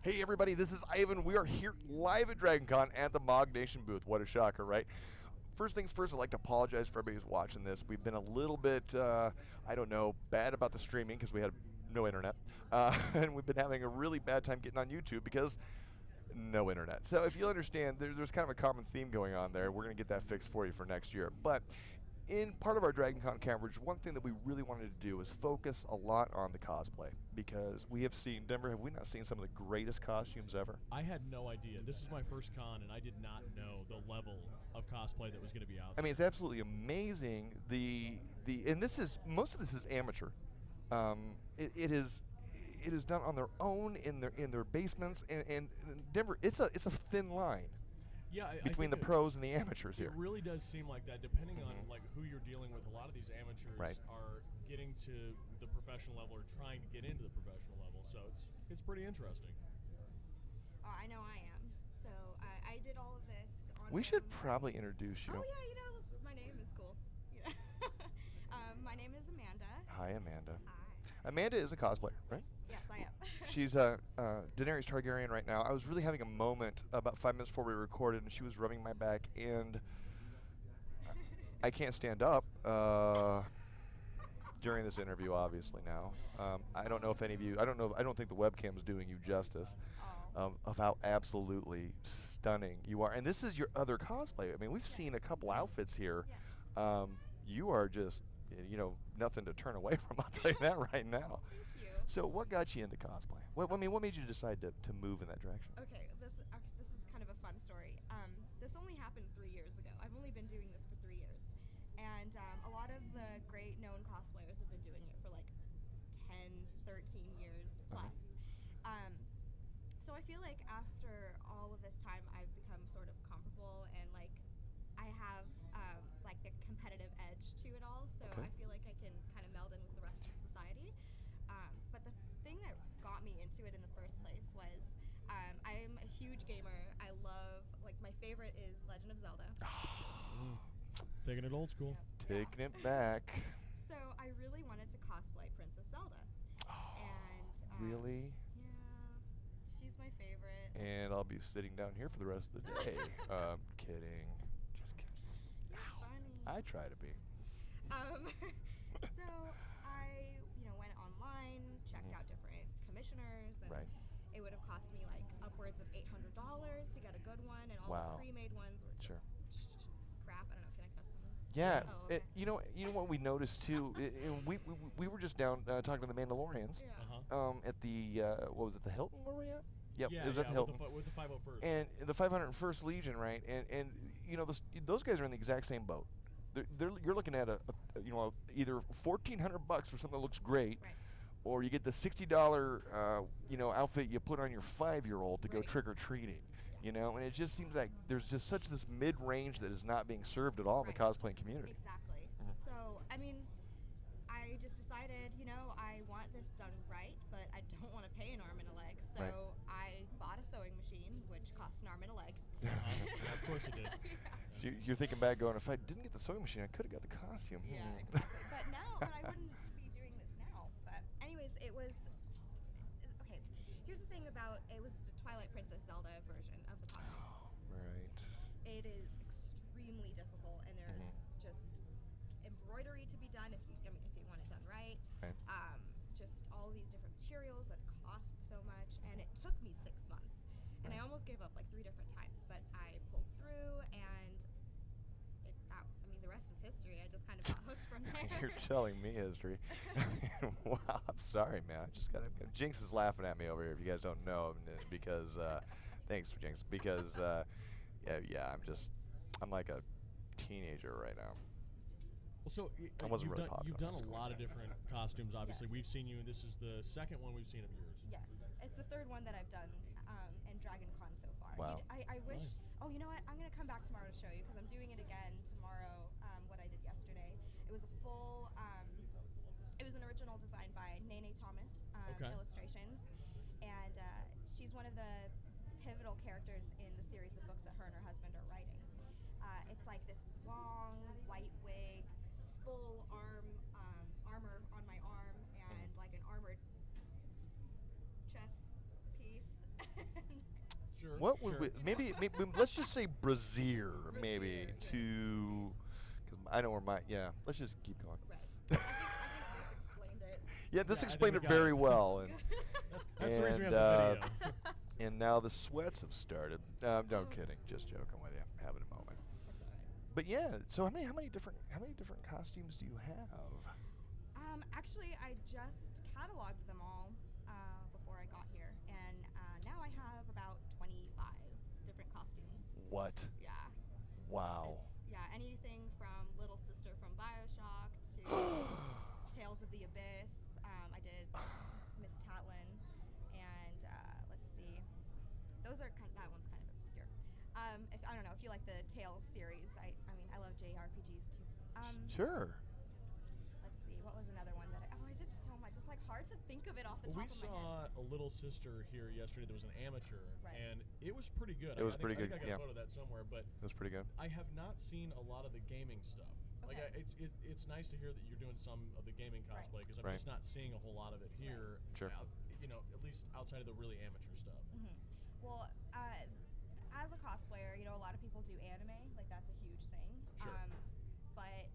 Hey everybody, this is Ivan. We are here live at DragonCon at the MOG Nation booth. What a shocker, right? First things first, I'd like to apologize for everybody who's watching this. We've been a little bit, I don't know, bad about the streaming because we had no internet. And we've been having a really bad time getting on YouTube because no internet. So if you understand, there's kind of a common theme going on there. We're going to get that fixed for you for next year. But in part of our DragonCon coverage, one thing that we really wanted to do is focus a lot on the cosplay because we have seen, Denver, have we not seen some of the greatest costumes ever? I had no idea. This is my first con, and I did not know the level of cosplay that was going to be out there. I mean, it's absolutely amazing. And this is, most of this is amateur. It is done on their own in their basements, and Denver, it's a thin line. Yeah, between the pros and the amateurs here. It really does seem like that, depending on like who you're dealing with. A lot of these amateurs are getting to the professional level or trying to get into the professional level, so it's pretty interesting. I know I am. So I did all of this on We should probably introduce you. Oh yeah, my name is cool. My name is Amanda. Hi, Amanda. Hi. Amanda is a cosplayer, right? Yes, I am. She's a Denarius Targaryen right now. I was really having a moment about 5 minutes before we recorded, and she was rubbing my back, and I can't stand up during this interview, obviously now. I don't know if any of you, I don't think the webcam is doing you justice of how absolutely stunning you are. And this is your other cosplay. I mean, we've seen a couple outfits here. Yes. You are just, nothing to turn away from. I'll tell you that right now. Thank you. So, what got you into cosplay? What made you decide to move in that direction? Okay, this is kind of a fun story. This only happened 3 years ago. I've only been doing this for 3 years, and a lot of the great known cosplayers have been doing it for like 10, 13 years plus. So I feel like after all of this time, I've become sort of comfortable and like I have like the competitive edge to it all, so I feel like I can kind of meld in with the rest of society. But the thing that got me into it in the first place was I'm a huge gamer. I love, like, my favorite is Legend of Zelda. Taking it old school. Taking it back. So I really wanted to cosplay Princess Zelda. And really? Yeah, she's my favorite. And I'll be sitting down here for the rest of the day. Kidding. Just kidding. You're funny. I try to be. So I, went online, checked out different commissioners, and it would have cost me like upwards of $800 to get a good one, and all the pre-made ones were just crap. I don't know. Can I cuss on this? Yeah. Oh, okay. You know what we noticed too. We were just down talking to the Mandalorians. Yeah. At the what was it? The Hilton where we at? Yep, Yeah, it was at the Hilton. With the 501st. And the 501st Legion, right? And those guys are in the exact same boat. You're looking at either $1,400 for something that looks great, or you get the $60 outfit you put on your 5-year-old to go trick or treating. And it just seems like there's just such this mid range that is not being served at all in the cosplaying community. Exactly. So I mean, I just decided, I want this done right, but I don't want to pay an arm and a leg. So I bought a sewing machine, which cost an arm and a leg. Yeah, of course it did. So you're thinking back going, if I didn't get the sewing machine, I could have got the costume. Yeah, exactly. But I wouldn't be doing this now. But anyways, it was... Okay, here's the thing about... It was the Twilight Princess Zelda version of the costume. Right. It is extremely difficult, and there's just... embroidery to be done if you want it done right. Just all these different materials that cost so much, and it took me 6 months, and I almost gave up like 3 different times, but I pulled through, and the rest is history. I just kind of got hooked from there. You're telling me history. Wow, I'm sorry, man. I just gotta. Jinx is laughing at me over here. If you guys don't know, because thanks for Jinx. Because I'm like a teenager right now. Well, so you've done a lot of different costumes, obviously. Yes. We've seen you, and this is the second one we've seen of yours. Yes, it's the third one that I've done in DragonCon so far. Wow. I wish... Nice. Oh, you know what? I'm going to come back tomorrow to show you, because I'm doing it again tomorrow, what I did yesterday. It was a full... it was an original design by Nene Thomas Illustrations, and she's one of the pivotal characters in the series of books that her and her husband are writing. It's like this long white wig, full armor on my arm, and like an armored chest piece. Sure. What would sure. we, maybe let's just say brassiere, maybe Brassiere, to, because I know where my, yeah, let's just keep going. Right. I think this explained it. Yeah, this Yeah, I explained think it we got very it. well. And, That's the reason we and, have the video. and now the sweats have started. No, Oh. kidding. Just joking with you. Having a moment. That's all right. But yeah, so how many different costumes do you have? Actually, I just cataloged them all before I got here, and now I have about 25 different costumes. What? Yeah. Wow. It's, anything from Little Sister from BioShock to Tales of the Abyss. I did Miss Tatlin, and let's see. That one's kind of obscure. If I don't know if you like the Tales series, I mean I love JRPGs too. Sure. Let's see, what was another one that I did so much. It's like hard to think of it off the Well, top we of my head. saw a Little Sister here yesterday. There was an amateur, Right. and it was pretty good. It was I think, pretty I think good, I got yeah. a photo of that somewhere, but It was pretty good. I have not seen a lot of the gaming stuff. Like, Okay. it's nice to hear that you're doing some of the gaming Right. cosplay because I'm Right. just not seeing a whole lot of it here. Sure. At least outside of the really amateur stuff. Well, as a cosplayer, a lot of people do anime. Like that's a huge thing. Sure. But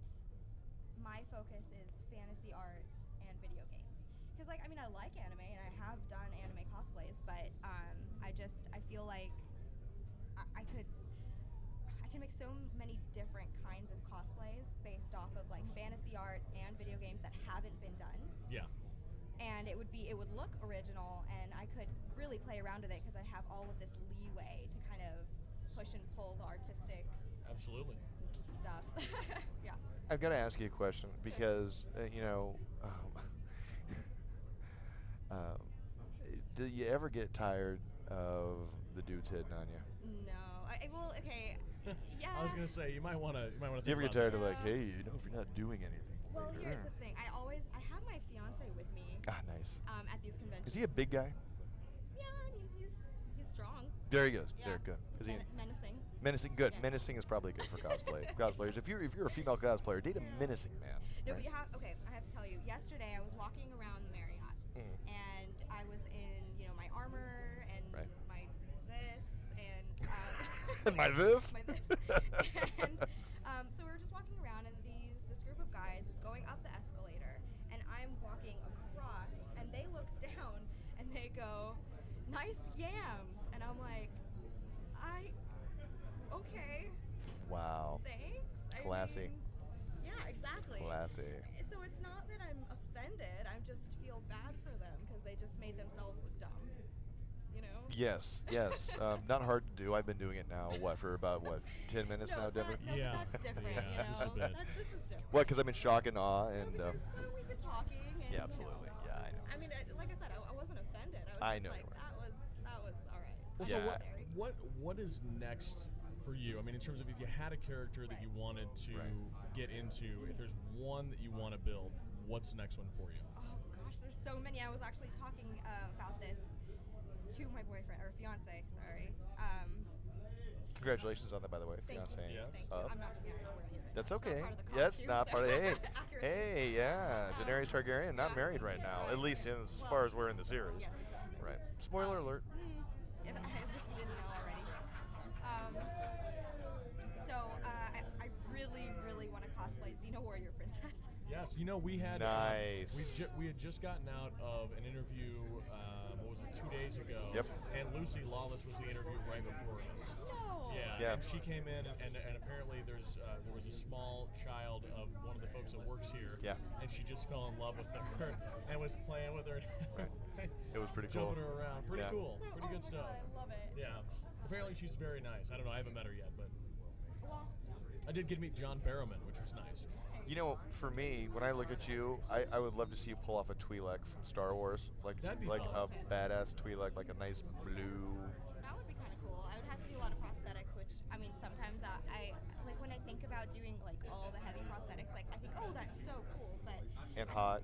my focus is fantasy art and video games. Because I like anime and I have done anime cosplays, but I feel like I can make so many different kinds of cosplays based off of like fantasy art and video games that haven't been done. Yeah. And it would look original, and I could really play around with it because I have all of this leeway to kind of push and pull the artistic Absolutely. stuff. Yeah. I've got to ask you a question because do you ever get tired of the dudes hitting on you? No. Well, okay. Yeah. I was gonna say you might want to. You ever get tired of like, Yeah. hey, if you're not doing anything? Well, later. here's the thing. I have my fiance with me Ah, nice. at these conventions. Is he a big guy? Yeah, I mean he's strong. There he goes. Yeah. There, good. Is he Menacing. menacing? Good. Yes. Menacing is probably good for cosplayers. If you're a female cosplayer, date a menacing man. No, right? but I have to tell you. Yesterday, I was walking around the Marriott, and I was in, my armor and Right. my this and And my this. my this, and so we were just walking around, and this group of guys is going up the escalator, and I'm walking across, and they look down, and they go, "Nice yams," and I'm like, okay, Wow. thanks. Classy. Yeah, exactly. Classy. So it's not that I'm offended. I just feel bad for them because they just made themselves look dumb. Yes. Not hard to do. I've been doing it now. For about 10 minutes now, Denver? No, Yeah. that's different. Yeah, just a bit. This is different. What? Because I'm in shock and awe, and Because we've been talking. And, yeah, absolutely. Yeah, I know. I mean, like I said, I wasn't offended. I I was know just you like, weren't. that was all right. Well, so Unnecessary. what is next for you? I mean, in terms of if you had a character that you wanted to get into, if there's one that you want to build, what's the next one for you? Oh gosh, there's so many. I was actually talking about this to my boyfriend or fiance. Sorry. Congratulations on that, by the way, Thank fiance. you. Yeah. Thank you. I'm not wearing it right That's now. okay. It's not part of the That's costume, not so- part of it. Accuracy. Hey, yeah. Denarius Targaryen, not yeah. married right now, Right. at least as Well, far as we're in the series. Yes, exactly. Right. Spoiler alert. As if you didn't know already. I really, really want to cosplay Xena Warrior Princess. Yes, we had Nice. we had just gotten out of an interview. What was it? 2 days ago. Yep. And Lucy Lawless was the interview right before us. No. Yeah. Yeah. And she came in, and apparently there was a small child of one of the folks that works here. Yeah. And she just fell in love with her and was playing with her. Right. It was pretty cool. Jumping her around. Pretty Yeah. cool. So, Pretty good my stuff. God, I love it. Yeah. Apparently she's very nice. I don't know. I haven't met her yet, but Well, I did get to meet John Barrowman, which was nice. For me, when I look at you, I would love to see you pull off a Twi'lek from Star Wars, like That'd be like fun. a badass Twi'lek, like a nice blue. that would be kind of cool. I would have to do a lot of prosthetics, which I mean, sometimes I like when I think about doing like all the heavy prosthetics. Like I think, oh, that's so cool, but And hot.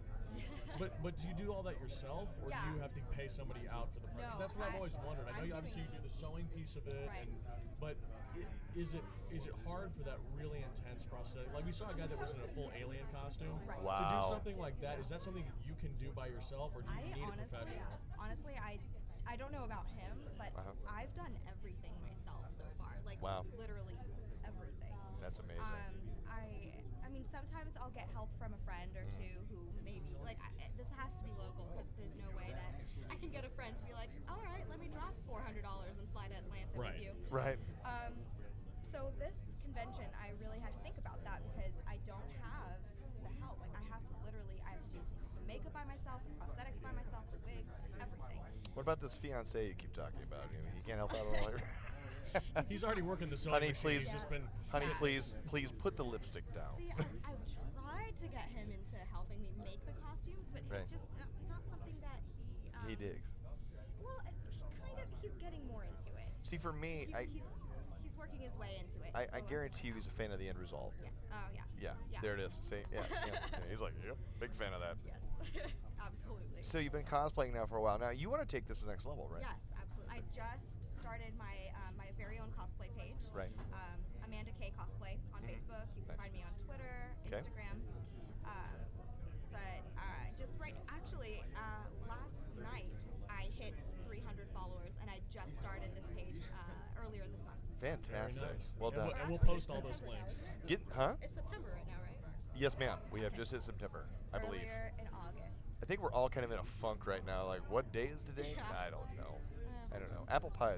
But do you do all that yourself, or Yeah. do you have to pay somebody out for the part? 'Cause No, that's what I've always wondered. I know I'm you obviously you doing- do the sewing piece of it, Right. but is it hard for that really intense prosthetic? Like we saw a guy that was in a full alien costume. Right. To Wow. do something like that, is that something you can do by yourself, or do you need a professional? Honestly, I don't know about him, but Uh-huh. I've done Wow. literally everything. That's amazing. I mean, sometimes I'll get help from a friend or two who maybe, like, this has to be local because there's no way that I can get a friend to be like, all right, let me drop $400 and fly to Atlanta with you. Right. So this convention, I really had to think about that because I don't have the help. Like, I have to do the makeup by myself, the prosthetics by myself, the wigs, everything. What about this fiance you keep talking about? He can't help out at all. He's already working the sewing Honey, machine. please, He's just been. honey, please put the lipstick down. See, I've tried to get him into helping me make the costumes, but Right. it's just not something that He digs. Well, he's getting more into it. See, for me, He's working his way into it. I so guarantee you he's a fan of the end result. Yeah. Oh yeah. Yeah, there it is. See, yeah. He's like, yep, big fan of that. Yes, absolutely. So you've been cosplaying now for a while. Now you want to take this to the next level, right? Yes, absolutely. I just started my my very own cosplay page. Right. Amanda K Cosplay on Facebook. You can Nice. find me on Twitter, Okay. Instagram. But just last night I hit 300 followers, and I just started this page earlier this month. Fantastic. Very nice. Well Yeah, done. and we'll Actually, post it's all those September now, links. isn't it? Huh? It's September right now, right? Yes, ma'am. We have just hit September, I believe. Earlier in August. I think we're all kind of in a funk right now. Like, what day is today? Yeah. I don't know. I don't know. Apple pie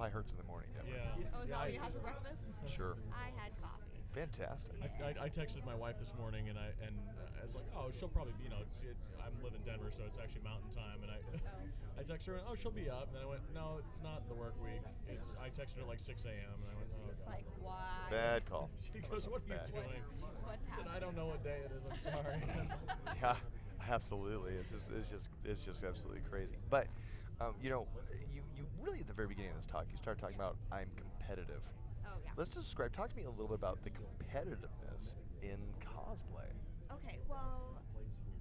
hurts in the morning. Definitely. Yeah. Oh, is that what you had for breakfast? Sure. I had coffee. Fantastic. I texted my wife this morning, and I was like, oh, she'll probably be, I live in Denver, so it's actually mountain time, and I texted her, oh, she'll be up, and then I went, no, it's not the work week. I texted her at like 6 a.m. and I went, oh. She's like, why? Bad call. She goes, what are you Bad. doing? What's I said, happening? I don't know what day it is. I'm sorry. Yeah, absolutely. It's just absolutely crazy. But you really at the very beginning of this talk, you started talking about I'm competitive. Oh, yeah. Let's talk to me a little bit about the competitiveness in cosplay. Okay, well,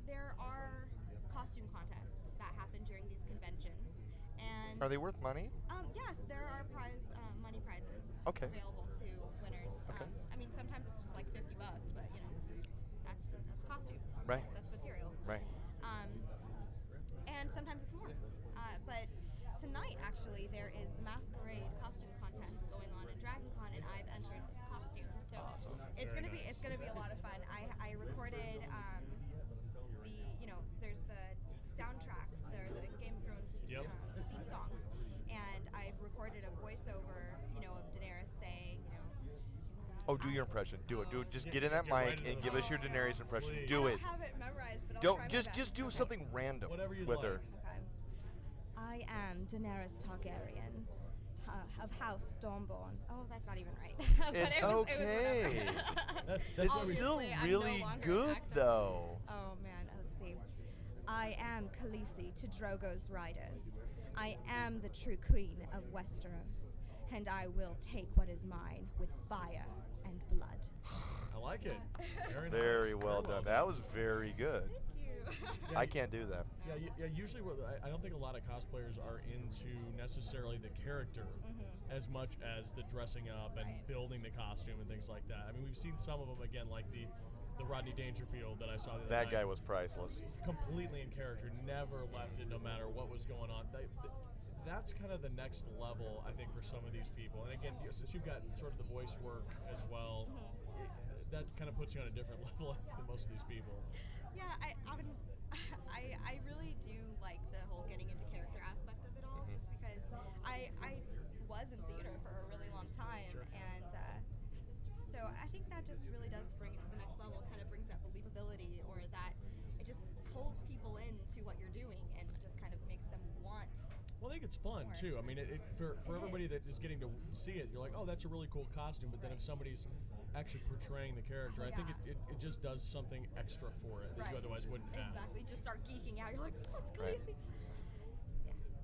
there are costume contests that happen during these conventions, and Are they worth money? yes, there are money prizes Okay. available to winners. Okay. I mean, sometimes it's just like $50, but that's costume. Right. That's materials. Right. And sometimes it's more. But tonight, actually, there is the Masquerade costume contest going on at DragonCon, and I've entered this costume. So Awesome. it's Very gonna be a lot of fun. I recorded there's the soundtrack, the Game of Thrones Yep. theme song, and I've recorded a voiceover, of Denarius saying, Oh, do your impression. Do it. Just get in that Get right mic into and the give us your mic. Daenerys impression. Please. Do I it. don't have it memorized, but I'll Don't try my just best. do Okay. something random Whatever you'd with like. her. Okay. I am Daenerys Targaryen of House Stormborn. Oh, that's not even right. But It's it was okay. That's It's why we- still Obviously, I'm no really longer an good actor. though. Oh man, let's see. I am Khaleesi to Drogo's riders. I am the true queen of Westeros, and I will take what is mine with fire and blood. I like it. Very nice. Very well done. That was very good. Thank you. Yeah, I can't do that. Yeah, usually I don't think a lot of cosplayers are into necessarily the character as much as the dressing up and Right. building the costume and things like that. I mean, we've seen some of them, again, like the Rodney Dangerfield that I saw the other That night. guy was priceless. Completely in character, never left it no matter what was going on. That's kind of the next level, I think, for some of these people. And again, since you've got sort of the voice work as well, that kind of puts you on a different level than most of these people. Yeah, I really do like the whole getting into character aspect of it all, just because I was in theater for a really long time, Sure. and so I think that just really does bring it to the next level. Kind of brings that believability, or that it just pulls people into what you're doing, and just kind of makes them want. Well, I think it's fun Or- too. I mean, for It everybody is. that is getting to see it, you're like, oh, that's a really cool costume. But then if somebody's actually portraying the character, Oh, I think yeah. it just does something extra for it that you otherwise wouldn't have. Exactly. You just start geeking out. You're like, oh, it's Right. Khaleesi.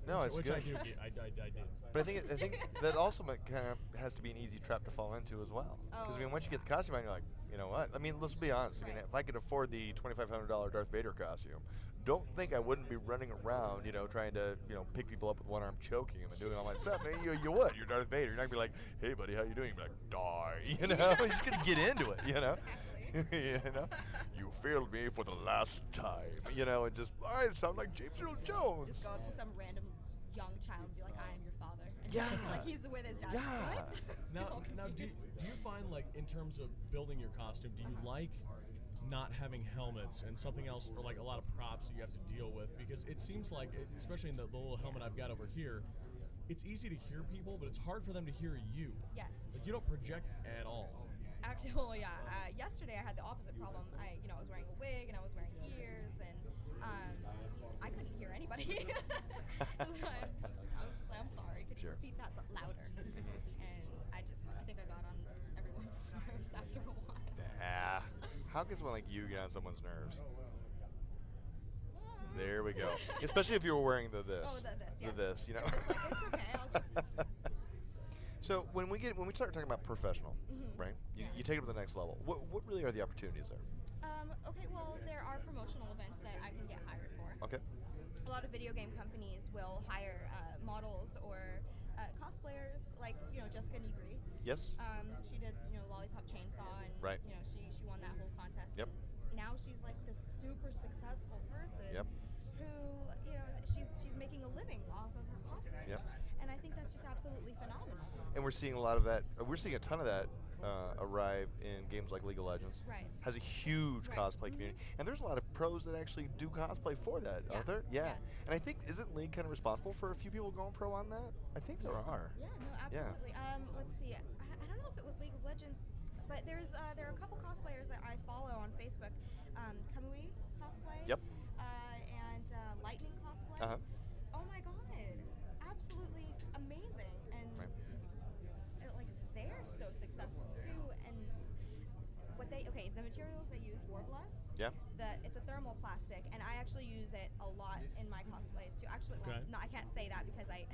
No, it's Which good. I do. I did. But I think that also kind of has to be an easy trap to fall into as well. Because Oh, I mean, once you get the costume on, you're like, you know what? I mean, let's be honest. I mean, Right. if I could afford the $2,500 Darth Vader costume, don't think I wouldn't be running around, trying to, pick people up with one arm, choking them, and doing all my stuff. And you would. You're Darth Vader. You're not gonna be like, hey, buddy, how you doing? You'd be like, die. You're just gonna get into it. Exactly. You failed me for the last time. And just, all right, sound like James Earl Jones. Just go up to some random young child be like, I am your father. And Yeah. like he's with his dad. Yeah. What? He's all Now, do confused. you find, like, in terms of building your costume, do you like not having helmets and something else, or like a lot of props that you have to deal with? Because it seems like, especially in the little helmet I've got over here, it's easy to hear people, but it's hard for them to hear you. Yes. Like, you don't project at all. Actually, well, yeah. Yesterday I had the opposite problem. I was wearing a wig and I was wearing ears, and I couldn't hear anybody. I was just like, I'm sorry. Could you Sure. repeat that but louder? And I think I got on everyone's nerves after a while. Ah, how can someone like you get on someone's nerves? There we go. Especially if you were wearing the this. Oh, the this, yes. The this, you know. It was like, it's okay. I'll just. So when we start talking about professional, right? You take it to the next level. What really are the opportunities there? Okay, well, there are promotional events that I can get hired for. Okay. A lot of video game companies will hire models or cosplayers, like Jessica Nigri. Yes. She did Lollipop Chainsaw, and Right. She won that whole contest. Yep. And now she's like this super successful person. Yep. Who she's making a living off of her cosplay. Yep. And I think that's just absolutely phenomenal. And we're seeing a lot of that. We're seeing a ton of that arrive in games like League of Legends. Right. Has a huge Right. cosplay community, and there's a lot of pros that actually do cosplay for that, aren't there? Yeah. Yes. And I think isn't League kind of responsible for a few people going pro on that? I think there are. Yeah, no, absolutely. Let's see. I don't know if it was League of Legends, but there are a couple cosplayers that I follow on Facebook. Kamui Cosplay. Yep. And Lightning Cosplay. Uh-huh. Oh my god, absolutely amazing, and Right. like they're so successful too. And the materials they use, Warbler. Yeah. It's a thermal plastic, and I actually use it a lot in my cosplays too. Actually, well, Okay. no, I can't say that because I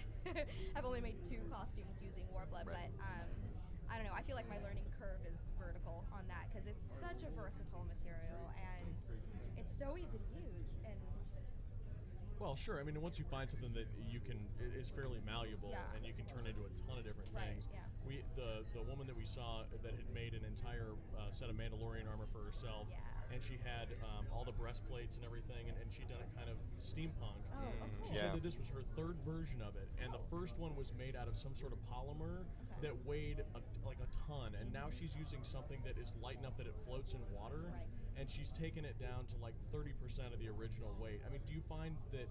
I've only made 2 costumes using Warbler, Right. but I don't know. I feel like my learning curve is vertical on that because it's such a versatile material and it's so easy to use and just Well, sure. I mean, once you find something that is fairly malleable, Yeah. and you can turn into a ton of different Right, things. yeah. The woman that we saw that had made an entire set of Mandalorian armor for herself, Yeah. and she had all the breastplates and everything, and she'd done it kind of steampunk. oh, cool. She Yeah. said that this was her 3rd version of it, and the first one was made out of some sort of polymer that weighed like a ton, and now she's using something that is light enough that it floats in water, Right. and she's taken it down to like 30% of the original weight. I mean, do you find that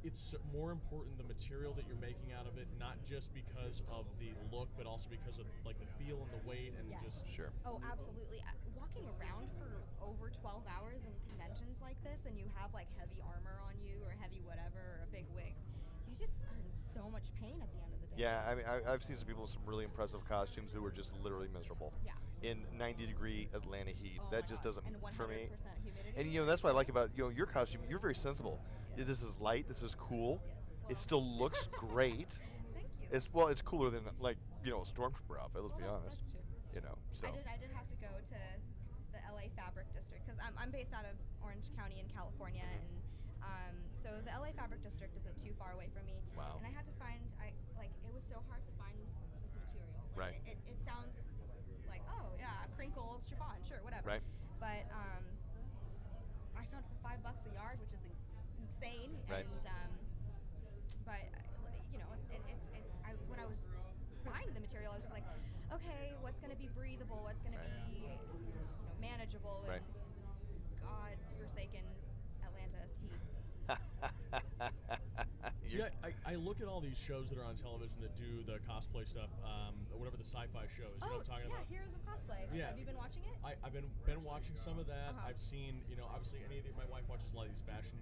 it's more important the material that you're making out of it, not just because of the look, but also because of like the feel and the weight and Yes. just Sure. Oh, absolutely. Walking around for over 12 hours in conventions like this, and you have like heavy armor on you or heavy whatever or a big wig, you just are in so much pain at the end of the day. Yeah, I mean, I've seen some people with some really impressive costumes who were just literally miserable. Yeah. In 90-degree Atlanta heat, Oh that my just gosh. doesn't And 100% for me. humidity. And that's what I like about your costume. You're very sensible. Yes. This is light. This is cool. Yes. It Well, still looks great. Thank you. It's cooler than like a Stormtrooper outfit. Let's be Well, honest. that's true. So I did have to go to the LA Fabric District because I'm based out of Orange County in California, and so the LA Fabric District isn't too far away from me. Wow. And I had to find it was so hard to find this material. Right. It sounds like, oh yeah, crinkled chiffon, sure, whatever. Right. But I found it for $5 a yard, which is insane. Right. And but when I was buying the material, I was just like, okay, what's going to be breathable? What's going to be manageable? Right. And God-forsaken Atlanta heat. See, I look at all these shows that are on television that do the cosplay stuff, whatever the sci-fi show is. You know what I'm talking about? Heroes of Cosplay. Yeah. Have you been watching it? I've been watching some of that. Uh-huh. I've seen, obviously my wife watches a lot of these fashion,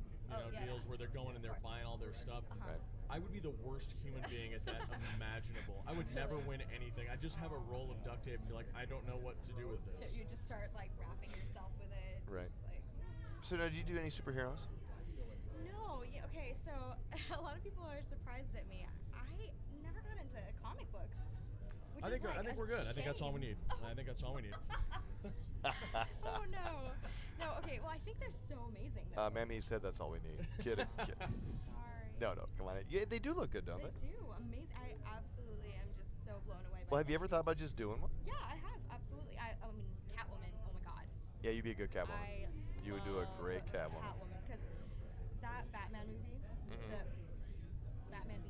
deals where they're going and they're buying all their stuff. Uh-huh. Right. I would be the worst human being at that imaginable. I would never win anything. I'd just have a roll of duct tape and be like, I don't know what to do with this. You just start wrapping yourself with it. Right. Just like, So now, do you do any superheroes? no. Yeah, okay, so a lot of people are surprised at me. I never got into comic books. Which I think is like we're good. I think that's all we need. I think that's all we need. Oh no. No, okay, well I think they're so amazing though. Mammy said that's all we need. Kidding. Sorry. No, come on. Yeah, they do look good, don't They they? do. Amazing. I absolutely am just so blown away by Well, have you some ever of thought these. about just doing one? Yeah, I have, absolutely. I mean, Catwoman, oh my god. Yeah, you'd be a good Catwoman. You would do a love great Catwoman. Catwoman, because that Batman movie, Mhm. the Batman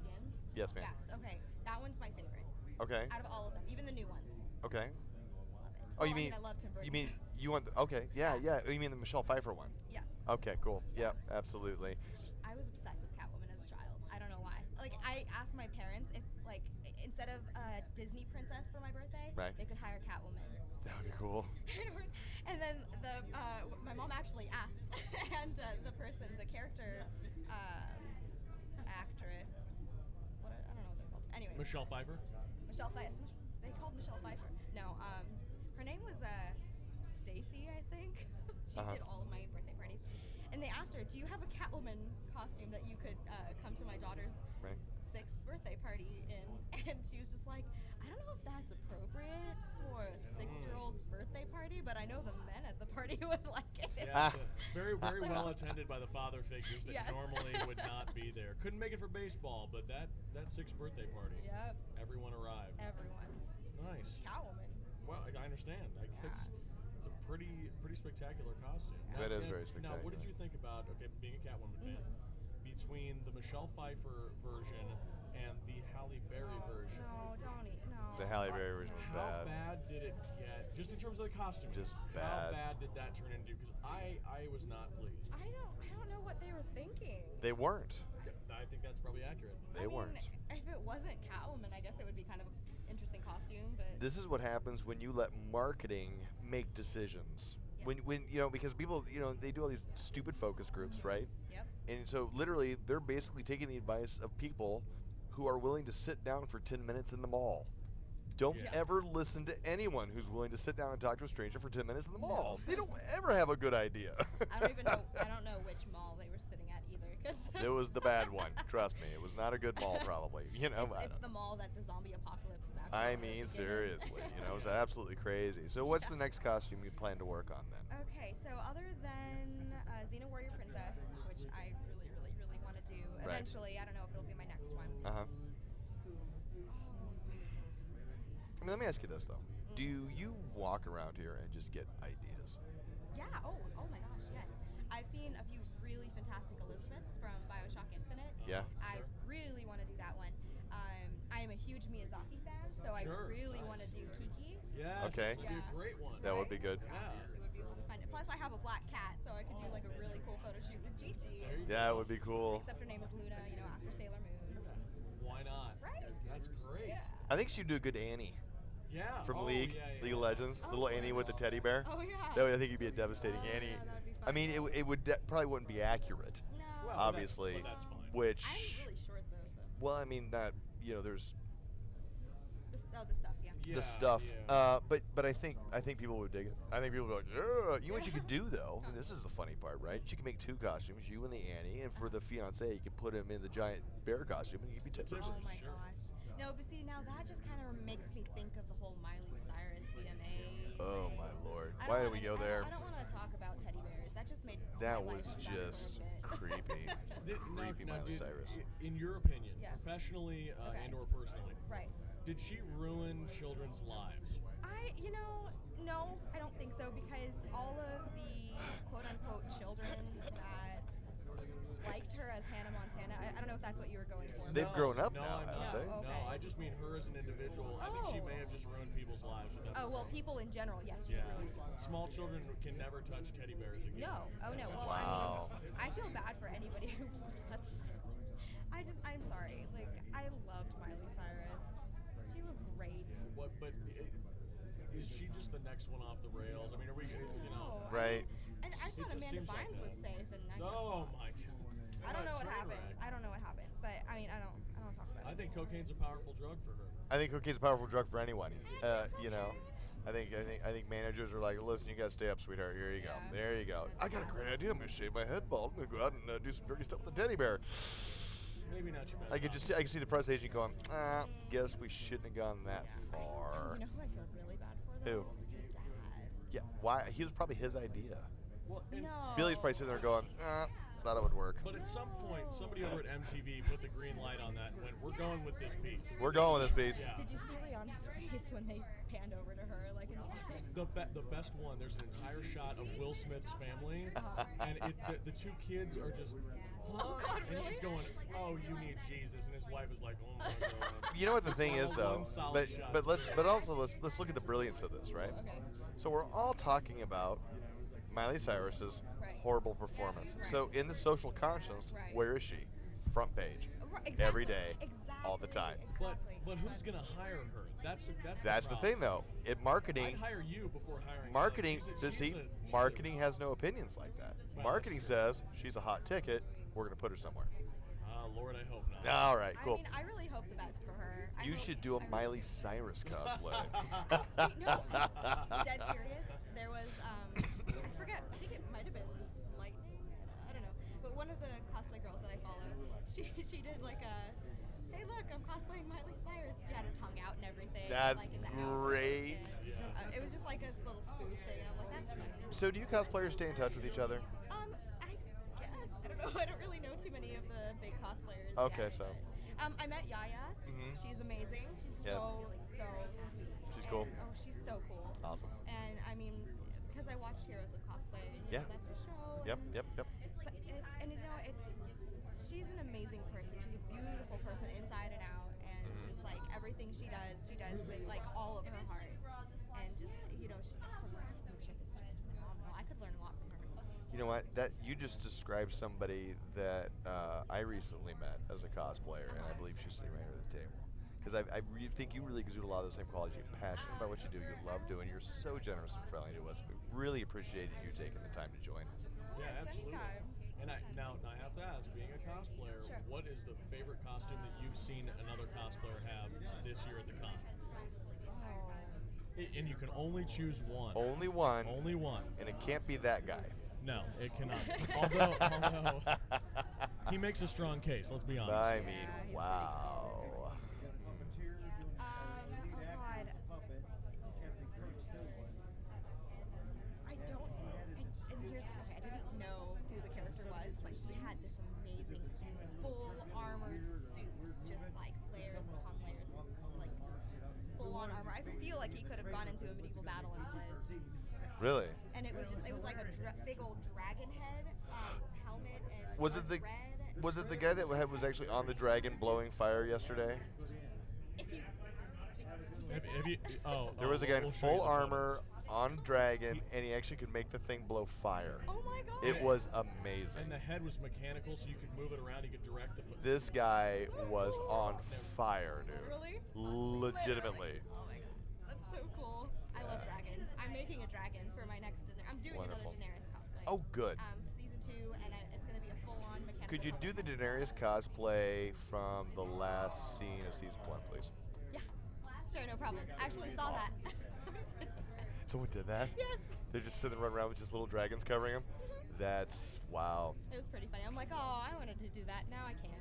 Yes, ma'am. Yes. Okay. That one's my favorite Okay. out of all of them, even the new ones. Okay. Love it. Oh, you I mean I love Tim Burton. you mean you want? Okay. Yeah, yeah. You mean the Michelle Pfeiffer one? Yes. Okay. Cool. Yep. Absolutely. I was obsessed with Catwoman as a child. I don't know why. Like, I asked my parents if, like, instead of a Disney princess for my birthday, Right. they could hire Catwoman. That would be cool. And then my mom actually asked, and the character actress, I don't know what they're called. Anyways, Michelle Pfeiffer. Michelle Pfeiffer. They called Michelle Pfeiffer. No, her name was Stacy, I think. She did all of my birthday parties, and they asked her, "Do you have a Catwoman costume that you could come to my daughter's Right. 6th birthday party in?" And she was just like, "I don't know if that's appropriate for a 6-year-old's birthday party, but I know the men at the party would like it." Yeah, very, very well attended by the father figures that Yes. normally would not be there. Couldn't make it for baseball, but that 6th birthday party, Yep, everyone arrived. everyone. Nice. Catwoman. Well, I understand. It's a pretty spectacular costume. That is very Now, what did spectacular. you think about being a Catwoman fan between the Michelle Pfeiffer version and the Halle Berry version? No, don't eat. No. The Halle Berry version was How bad. bad did it get, just in terms of the costume? Just How bad. bad did that turn into? Because I was not pleased. I don't know what they were thinking. They weren't. I think that's probably accurate. They I mean, weren't. if it wasn't Catwoman, I guess it would be kind of an interesting costume, but This is what happens when you let marketing make decisions. When Yes. because people, they do all these stupid focus groups, right? Yep. And so literally they're basically taking the advice of people who are willing to sit down for 10 minutes in the mall. Don't Yeah. ever listen to anyone who's willing to sit down and talk to a stranger for 10 minutes in the mall. They don't ever have a good idea. I don't even know. I don't know which mall they were sitting at either, because It was the bad one. Trust me, it was not a good mall probably. I it's don't the mall that the zombie apocalypse is actually. I at the mean, beginning. seriously, it was absolutely crazy. So what's the next costume you plan to work on then? Okay, so other than Xena Warrior Princess, which I really, really, really want to do Right. eventually, I don't know if it'll be my next one. Uh-huh. Let's see. I mean, let me ask you this though. Do you walk around here and just get ideas? Yeah. Oh my gosh. Yes. I've seen a few really fantastic Elizabeths from BioShock Infinite. Yeah. I really want to do that one. I am a huge Miyazaki fan, so I Sure, really nice. want to do Kiki. Yes. Okay. That'd be a Yeah. great one. That would be good. Yeah. It would be really fun. Plus, I have a black cat, so I could do like a really cool photo shoot with Gigi. There you Yeah, it go. would be cool. Except her name is Luna, after Sailor Moon. Why not? Right? That's great. Yeah. I think she'd do a good Annie Yeah. from Oh, League, yeah, yeah. League of Legends, Oh, little Annie with the teddy bear. Oh yeah. That way I think you'd be a devastating Oh, Annie. yeah, that'd be I fun. mean, it would probably wouldn't be accurate, No. Well, obviously, but that's fine. which, I'm really short though, so. well, I mean, not, there's The stuff, yeah. Yeah, the stuff, yeah. but I think people would dig it. I think people would be like, yeah. You know what you could do though? And this is the funny part, right? You can make 2 costumes, you and the Annie, and for the fiance, you can put him in the giant bear costume, and you could be tippers. Oh my Sure. gosh. No, but see, now that just kind of makes me think of the whole Miley Cyrus VMA. Oh thing. my lord! I don't Why did wanna- we go there? I don't want to talk about teddy bears. That just made That my was life suck just for a bit. creepy. Creepy Miley Cyrus. In your opinion, Yes. professionally Okay. and or personally, Right. did she ruin children's lives? No, I don't think so, because all of the quote-unquote children that liked her as Hannah Montana, I don't know if that's what you were going for. They've but- grown up no, now, I'm haven't not. they? No, okay. No, I just mean her as an individual. I think she Oh. may have just ruined people's lives with that. Oh, well, performance. people in general, yes, she's Yeah. ruined people's Small children can never touch teddy bears again. No. Oh no. Well, Wow. I feel bad for anybody who watched that. I'm sorry. Like, I loved Miley Cyrus. She was great. But is she just the next one off the rails? I mean, are we, No, Right. And I thought just Amanda seems like Bynes that. was safe, and I guess, Oh my God. I don't know what Train happened. wreck. I don't know what happened, but I mean, I don't talk about I it. think cocaine's a powerful drug for her. I think cocaine's a powerful drug for anyone. I think managers are like, listen, you gotta stay up, sweetheart. Here you go. Yeah. There you go. I got a great idea. I'm gonna shave my head bald. I'm gonna go out and do some dirty stuff with the teddy bear. Maybe not your best. I can see the press agent going, guess we shouldn't have gone that far. You know who I feel really bad for though? Who? Is your dad. Yeah. Why? He was probably his idea. Well, and, No. Billy's probably sitting there going, thought it would work. But at some point, somebody over at MTV put the green light on that and went, we're going going with this piece. We're going with this piece. Yeah. Did you see Rihanna's face when they panned over to her, like in the audience? The best one. There's an entire shot of Will Smith's family, and the two kids are just. Oh God, and really? he's going, oh, you need Jesus, and his wife is like, oh my God. You know what the thing is, though, One solid shot. but let's look at the brilliance of this, right? Okay. So we're all talking about Miley Cyrus's Right. horrible performance. Right. So in the social conscience, Right. where is she? Front page, Right, exactly. every day, Exactly. all the time. Exactly. But who's gonna hire her? That's the That's the thing, though. In marketing, I'd hire you before hiring. marketing. Alex. She's marketing has no opinions like that. Right. Marketing says she's a hot ticket. We're gonna put her somewhere. Lord, I hope not. All right, I cool. mean, I really hope the best for her. I You hope- should do a I really- Miley Cyrus cosplay. No, dead serious. There was, I forget, I think it might have been Lightning, I don't know. But one of the cosplay girls that I follow, she did like a, hey look, I'm cosplaying Miley Cyrus. She had her tongue out and everything. That's like, in the great. outfit, and, it was just like a little spoof thing, and I'm like, that's funny. So do you cosplayers stay in touch with each other? I guess. I don't know. I don't really know too many of the big cosplayers. Okay, yet, so. but, I met Yaya. Mhm. She's amazing. She's Yeah. so sweet. She's cool. Oh, she's so cool. Awesome. And I mean, because I watched Heroes of Cosplay, and Yeah. that's her show. Yep, and- yep, yep. But she's an amazing person. She's a beautiful person inside and out, and Mhm. just like everything she does with like all of her heart, and just her craftsmanship is just phenomenal. I could learn a lot from her. You know what? That you just described somebody that I recently met as a cosplayer, and I believe she's sitting right here at the table. Because I think you really exude a lot of the same qualities. You're passionate about what you do. You love doing. You're so generous and friendly to us. We really appreciated you taking the time to join us. Yeah, Yes, absolutely. anytime. And now I have to ask, being a cosplayer, Sure. what is the favorite costume that you've seen another cosplayer have this year at the con? And you can only choose one. Only one, Only one. and it can't be that guy. No, it cannot. although he makes a strong case. Let's be honest. I mean, Yeah, he's wow. I didn't know who the character was, but he had this amazing full armored suit, just like layers upon layers, like just full on armor. I feel like he could have gone into a medieval battle and lived. Really? And it was like a big old dragon head helmet, and Was it it the red. was it the guy that was actually on the dragon blowing fire yesterday? If you Have you, There was a guy in we'll show you full the armor on dragon, and he actually could make the thing blow fire. oh my god, It was amazing. And the head was mechanical, so you could move it around. You could direct the. This guy was on fire, dude. Really? Legitimately. Oh my god, that's so cool. I love dragons. I'm making a dragon for my next dinner. I'm doing Wonderful. another Denarius cosplay. Oh, good. Season 2, and it's gonna be a full-on mechanical. Could you do the Denarius cosplay from the last scene of season 1, please? Yeah. Sure, no problem. I actually saw that. Somebody did that. Someone did that? Yes. They're just sitting running around with just little dragons covering them? That's wow. It was pretty funny. I'm like, oh, I wanted to do that. Now I can.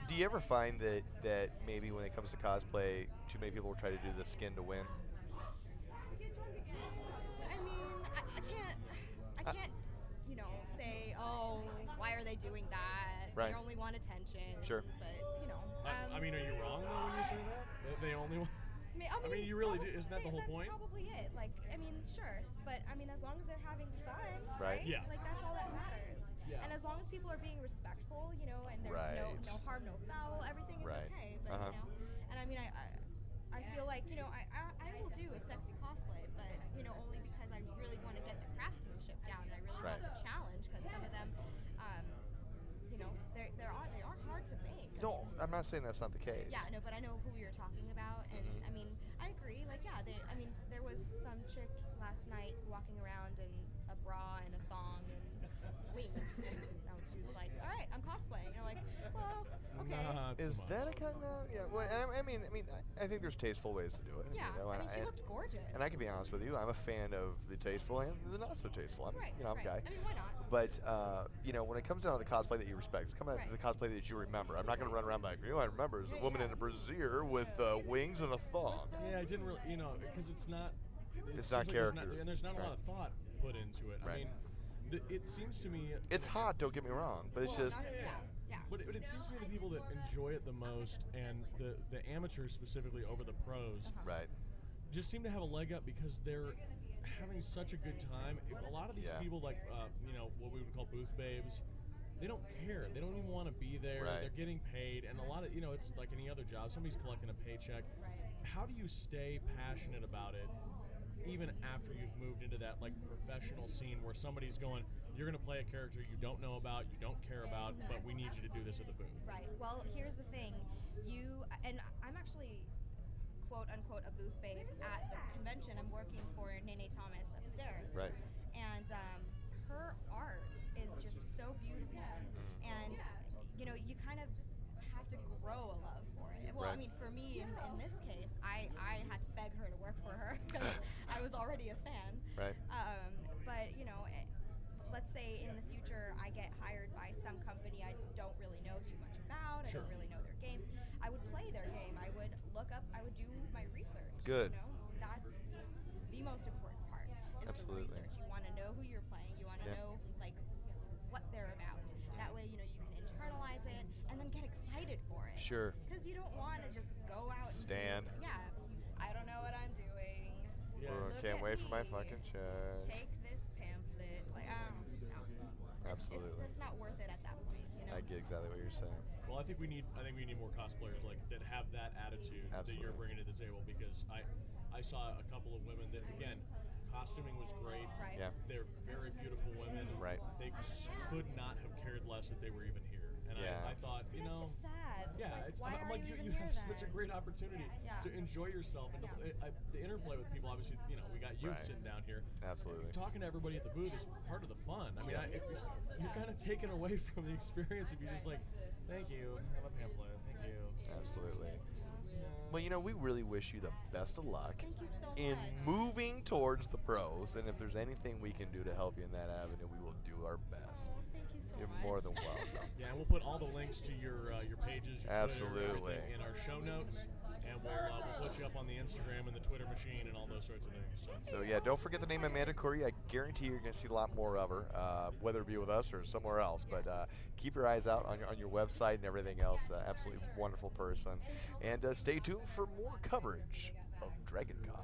Do you ever find that maybe when it comes to cosplay, too many people will try to do the skin to win? I mean, I can't, say, oh, why are they doing that? Right. They only want attention. Sure. But, I mean, are you wrong though when you say that? They only want. I mean, you really do. Isn't that the whole point? That's probably it. Like, I mean, sure. But, I mean, as long as they're having fun, Right. Yeah. Like, that's all that matters. Yeah. And as long as people are being respectful, and there's Right. no harm, no foul, everything is Right. okay. But, Uh-huh. and I mean, I feel like, I will do a sexy cosplay, but, only because I really want to get the craftsmanship down, and I really Right. want the challenge, because some of them, they are hard to make. No, I'm not saying that's not the case. Yeah, no, but I know who you're talking about, and Mhm. I mean, I agree. Like, yeah, there was some chick last night walking around in a bra and a thong and wings, and she was like, "All right, I'm cosplaying." And you're like, "Well, okay." Not so Is much. that a kind of yeah? Well, I think there's tasteful ways to do it. Yeah, I mean, she looked gorgeous. And I can be honest with you, I'm a fan of the tasteful and the not so tasteful. I'm, Right, I'm a right. guy. I mean, why not? But when it comes down to the cosplay that you respect, it's coming down to the cosplay that you remember. I'm not going to run around like, I remember is a Yeah, woman yeah. in a brassiere with wings and a thong. Yeah, I didn't really, because it's not. It's seems not like characters. and there's not a Right. lot of thought put into it. Right. I mean, it seems to me. It's hot, don't get me wrong, but it's Well, just not- Yeah. Yeah. But it seems to me the people that enjoy it the most, and the amateurs specifically over the pros, Right. just seem to have a leg up because they're having such a good time. A lot of these Yeah. people, like what we would call booth babes, they don't care. They don't even want to be there. Right. They're getting paid, and a lot of it's like any other job. Somebody's collecting a paycheck. How do you stay passionate about it, even after you've moved into that like professional scene where somebody's going, you're going to play a character you don't know about, you don't care about, but we need you to do this at the booth? Right. Well, here's the thing. I'm actually quote unquote a booth babe at the convention. I'm working for Nene Thomas upstairs. Right. And her art is just so beautiful. And you kind of have to grow a love for it. Well, Right. I mean, for me in this case, I had to beg her to work for her because I was already a fan. Right. But let's say in the future I get hired by some company I don't really know too much about. Sure. I don't really know their games. I would play their game. I would look up. I would do my research. Good. That's the most important part. Is Absolutely. the research. You want to know who you're playing. You want to Yeah. know like what they're about. That way, you can internalize it and then get excited for it. Sure. Because you don't want to just go out and Stand. I don't know what I'm doing. Yeah. Well, Look can't at wait for my me. fucking check. Take this pamphlet. Like, no. Absolutely. It's not worth it at that point, I get exactly what you're saying. Well, I think we need more cosplayers like that have that attitude that you're Absolutely. bringing to the table, because I saw a couple of women that, again, costuming was great. Right. Yeah. They're very beautiful women. Right. They could not have cared less that they were even here. And Yeah. I thought, It's just sad. yeah, why I'm are like, you even you here have such a then? great opportunity Yeah. to enjoy yourself and the interplay with people. Obviously, we got youth Right. sitting down here. Absolutely. Talking to everybody at the booth is part of the fun. I mean, Yeah. you're kind of taken away from the experience if you're just like, thank you, have a pamphlet, thank you. Absolutely. Well, we really wish you the best of luck Thank you so in much. moving towards the pros, and if there's anything we can do to help you in that avenue, we will do our best. Thank you so You're much. more than welcome. Yeah, and we'll put all the links to your pages, your Twitter, Absolutely. everything in our show notes, and we'll put you up on the Instagram and the Twitter machine and all those sorts of things. So yeah, don't forget the name Amanda Corey. I guarantee you're going to see a lot more of her, whether it be with us or somewhere else. But keep your eyes out on your website and everything else. Absolutely wonderful person. And stay tuned for more coverage of Dragon Con.